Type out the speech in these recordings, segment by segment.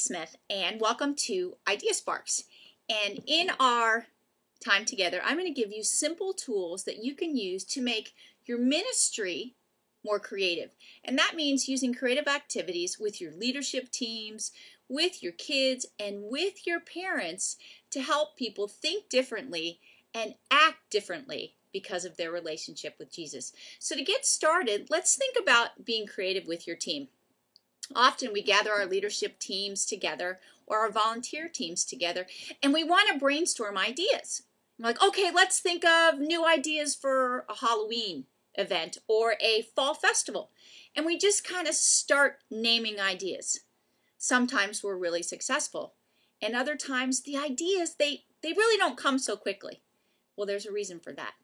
Smith, and welcome to Idea Sparks. And in our time together, I'm going to give you simple tools that you can use to make your ministry more creative. And that means using creative activities with your leadership teams, with your kids, and with your parents to help people think differently and act differently because of their relationship with Jesus. So to get started, let's think about being creative with your team. Often we gather our leadership teams together or our volunteer teams together, and we want to brainstorm ideas. We're like, okay, let's think of new ideas for a Halloween event or a fall festival. And we just kind of start naming ideas. Sometimes we're really successful, and other times the ideas, they really don't come so quickly. Well, there's a reason for that.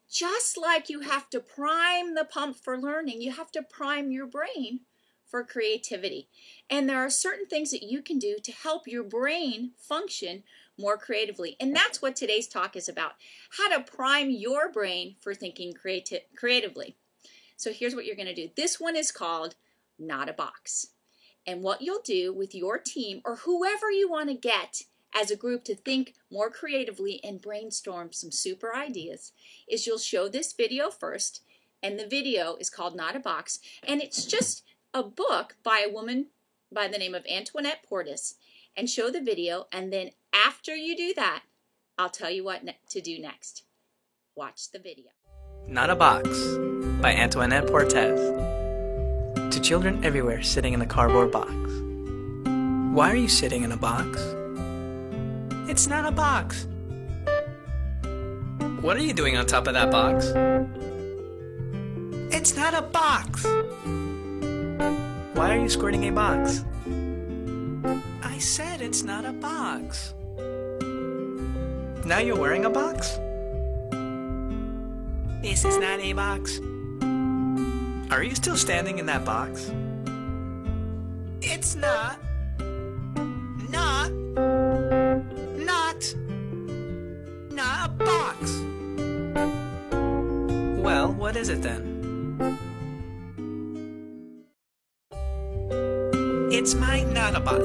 Just like you have to prime the pump for learning, you have to prime your brain for creativity. And there are certain things that you can do to help your brain function more creatively. And that's what today's talk is about, how to prime your brain for thinking creatively. So here's what you're going to do. This one is called Not a Box. And what you'll do with your team or whoever you want to get as a group to think more creatively and brainstorm some super ideas is you'll show this video first. And the video is called Not a Box. And it's just a book by a woman by the name of Antoinette Portis, and show the video, and then after you do that, I'll tell you what to do next. Watch the video. Not a Box by Antoinette Portis. To children everywhere sitting in a cardboard box. Why are you sitting in a box? It's not a box. What are you doing on top of that box? It's not a box. Why are you squirting a box? I said it's not a box. Now you're wearing a box? This is not a box. Are you still standing in that box? It's not a box. Well, what is it then? It's my not a box.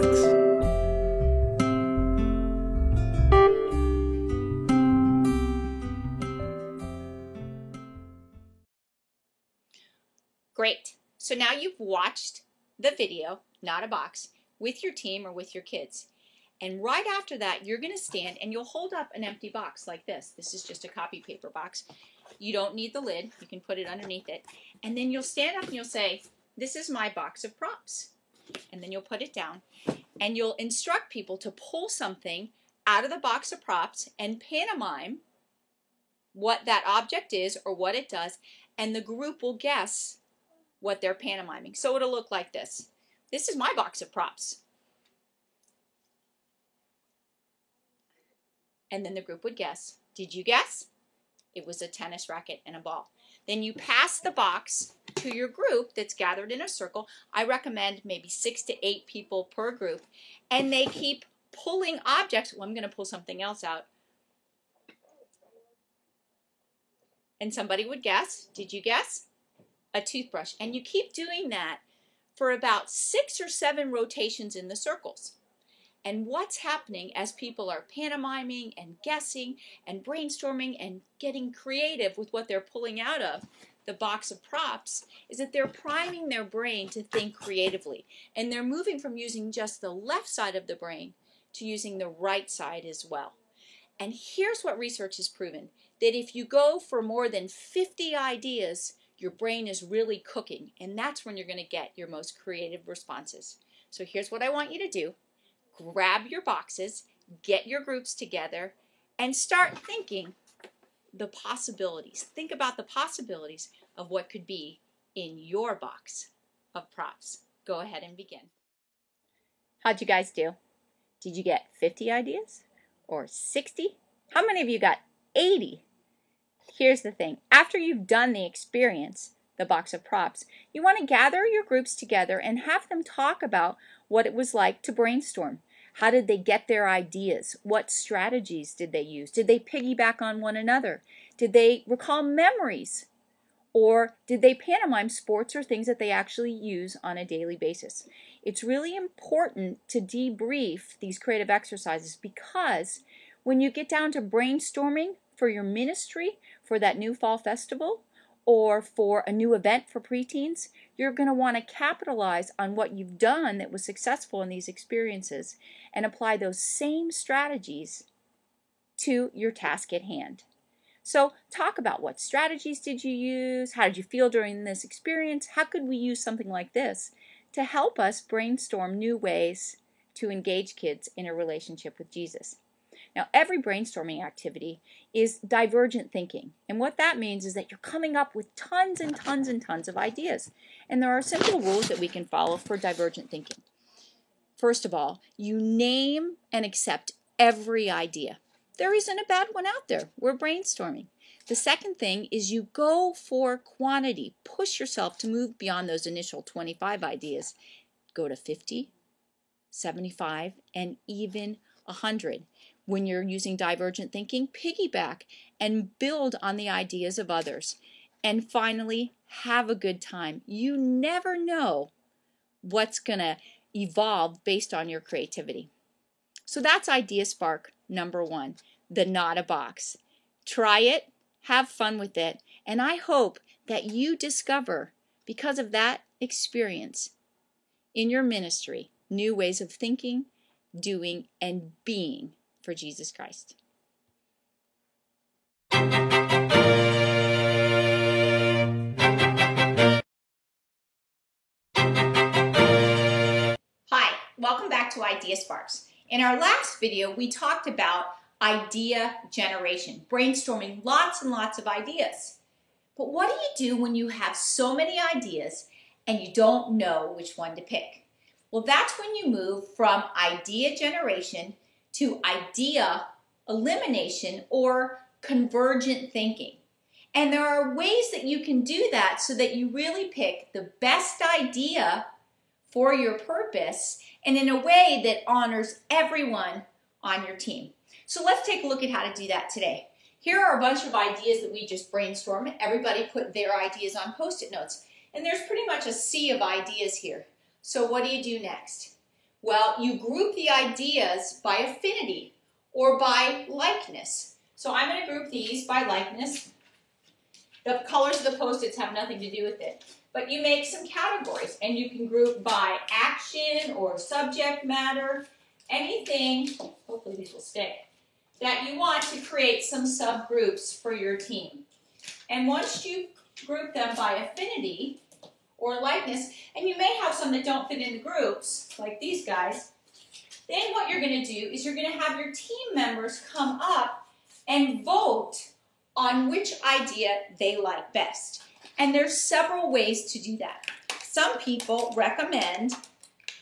Great. So now you've watched the video, Not a Box, with your team or with your kids. And right after that, you're going to stand and you'll hold up an empty box like this. This is just a copy paper box. You don't need the lid. You can put it underneath it. And then you'll stand up and you'll say, this is my box of props. And then you'll put it down. And you'll instruct people to pull something out of the box of props and pantomime what that object is or what it does. And the group will guess what they're pantomiming. So it'll look like this. This is my box of props. And then the group would guess. Did you guess? It was a tennis racket and a ball. Then you pass the box to your group that's gathered in a circle. I recommend maybe 6 to 8 people per group. And they keep pulling objects. Well, I'm going to pull something else out. And somebody would guess. Did you guess? A toothbrush. And you keep doing that for about 6 or 7 rotations in the circles. And what's happening as people are pantomiming and guessing and brainstorming and getting creative with what they're pulling out of the box of props is that they're priming their brain to think creatively. And they're moving from using just the left side of the brain to using the right side as well. And here's what research has proven, that if you go for more than 50 ideas, your brain is really cooking. And that's when you're going to get your most creative responses. So here's what I want you to do. Grab your boxes, get your groups together, and start thinking the possibilities. Think about the possibilities of what could be in your box of props. Go ahead and begin. How'd you guys do? Did you get 50 ideas or 60? How many of you got 80? Here's the thing. After you've done the experience, the box of props, you want to gather your groups together and have them talk about what it was like to brainstorm. How did they get their ideas? What strategies did they use? Did they piggyback on one another? Did they recall memories? Or did they pantomime sports or things that they actually use on a daily basis? It's really important to debrief these creative exercises, because when you get down to brainstorming for your ministry, for that new fall festival, or for a new event for preteens, you're going to want to capitalize on what you've done that was successful in these experiences and apply those same strategies to your task at hand. So talk about what strategies did you use, how did you feel during this experience, how could we use something like this to help us brainstorm new ways to engage kids in a relationship with Jesus. Now, every brainstorming activity is divergent thinking. And what that means is that you're coming up with tons and tons and tons of ideas. And there are simple rules that we can follow for divergent thinking. First of all, you name and accept every idea. There isn't a bad one out there. We're brainstorming. The second thing is you go for quantity. Push yourself to move beyond those initial 25 ideas. Go to 50, 75, and even 100. When you're using divergent thinking, piggyback and build on the ideas of others. And finally, have a good time. You never know what's going to evolve based on your creativity. So that's Idea Spark number 1, the Not a Box. Try it, have fun with it, and I hope that you discover, because of that experience in your ministry, new ways of thinking, doing, and being for Jesus Christ. Hi, welcome back to Idea Sparks. In our last video, we talked about idea generation, brainstorming lots and lots of ideas. But what do you do when you have so many ideas and you don't know which one to pick? Well, that's when you move from idea generation to idea elimination or convergent thinking. And there are ways that you can do that so that you really pick the best idea for your purpose and in a way that honors everyone on your team. So let's take a look at how to do that today. Here are a bunch of ideas that we just brainstormed. Everybody put their ideas on Post-it notes. And there's pretty much a sea of ideas here. So what do you do next? Well, you group the ideas by affinity or by likeness. So I'm going to group these by likeness. The colors of the Post-its have nothing to do with it. But you make some categories, and you can group by action or subject matter, anything, hopefully these will stick, that you want to create some subgroups for your team. And once you group them by affinity or likeness, and you may have some that don't fit into groups, like these guys, then what you're going to do is you're going to have your team members come up and vote on which idea they like best. And there's several ways to do that. Some people recommend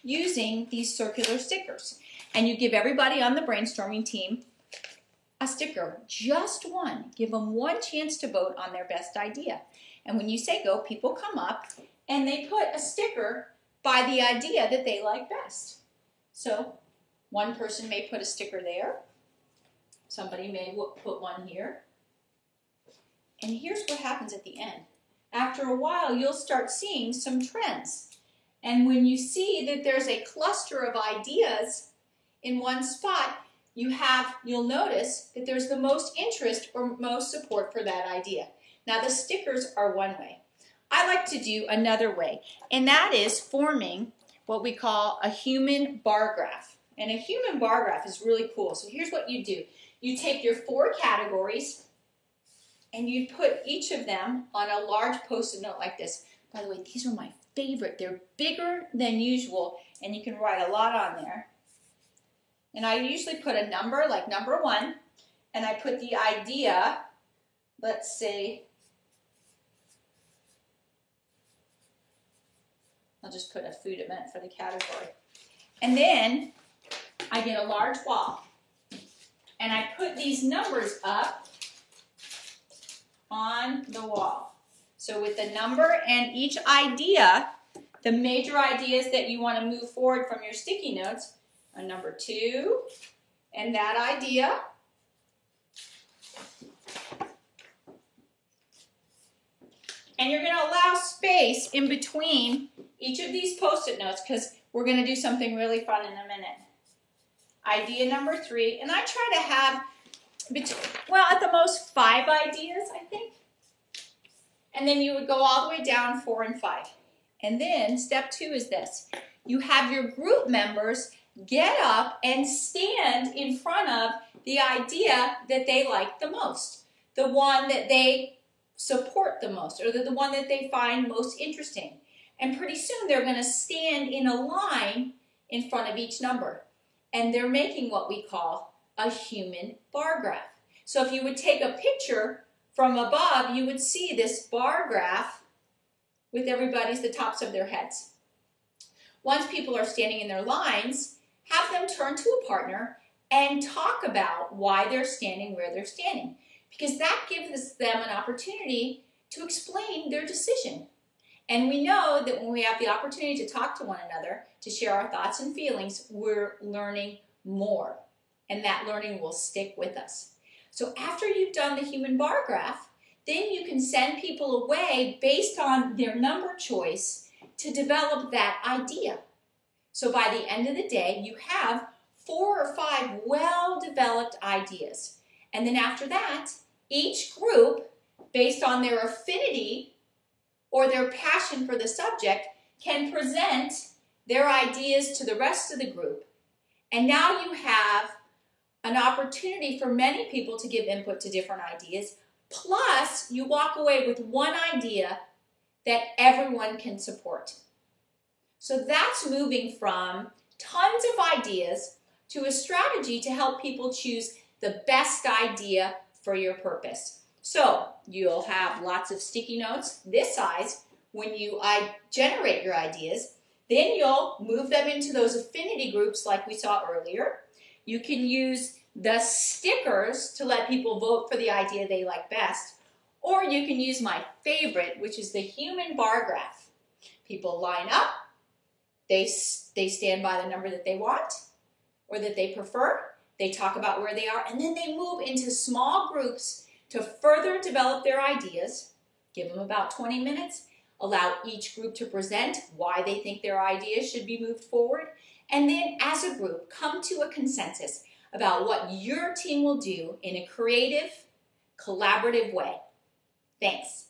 using these circular stickers. And you give everybody on the brainstorming team a sticker, just one. Give them one chance to vote on their best idea. And when you say go, people come up and they put a sticker by the idea that they like best. So one person may put a sticker there. Somebody may put one here. And here's what happens at the end. After a while, you'll start seeing some trends. And when you see that there's a cluster of ideas in one spot, you'll notice that there's the most interest or most support for that idea. Now, the stickers are one way. I like to do another way, and that is forming what we call a human bar graph. And a human bar graph is really cool. So here's what you do. You take your 4 categories, and you put each of them on a large Post-it note like this. By the way, these are my favorite. They're bigger than usual, and you can write a lot on there. And I usually put a number, like number 1, and I put the idea, let's say, I'll just put a food event for the category. And then I get a large wall, and I put these numbers up on the wall. So with the number and each idea, the major ideas that you want to move forward from your sticky notes, a number 2, and that idea, And you're going to allow space in between each of these Post-it notes because we're going to do something really fun in a minute. Idea number 3, and I try to have, well, at the most 5 ideas, I think. And then you would go all the way down 4 and 5. And then step 2 is this. You have your group members get up and stand in front of the idea that they like the most, the one that they support the most, or the one that they find most interesting. And pretty soon they're going to stand in a line in front of each number. And they're making what we call a human bar graph. So if you would take a picture from above, you would see this bar graph with everybody's the tops of their heads. Once people are standing in their lines, have them turn to a partner and talk about why they're standing where they're standing, because that gives them an opportunity to explain their decision. And we know that when we have the opportunity to talk to one another, to share our thoughts and feelings, we're learning more, and that learning will stick with us. So after you've done the human bar graph, then you can send people away based on their number choice to develop that idea. So by the end of the day, you have 4 or 5 well-developed ideas. And then after that, each group, based on their affinity or their passion for the subject, can present their ideas to the rest of the group. And now you have an opportunity for many people to give input to different ideas, plus you walk away with one idea that everyone can support. So that's moving from tons of ideas to a strategy to help people choose the best idea for your purpose. So you'll have lots of sticky notes this size when you generate your ideas. Then you'll move them into those affinity groups like we saw earlier. You can use the stickers to let people vote for the idea they like best. Or you can use my favorite, which is the human bar graph. People line up. They stand by the number that they want or that they prefer. They talk about where they are, and then they move into small groups to further develop their ideas. Give them about 20 minutes. Allow each group to present why they think their ideas should be moved forward. And then as a group, come to a consensus about what your team will do in a creative, collaborative way. Thanks.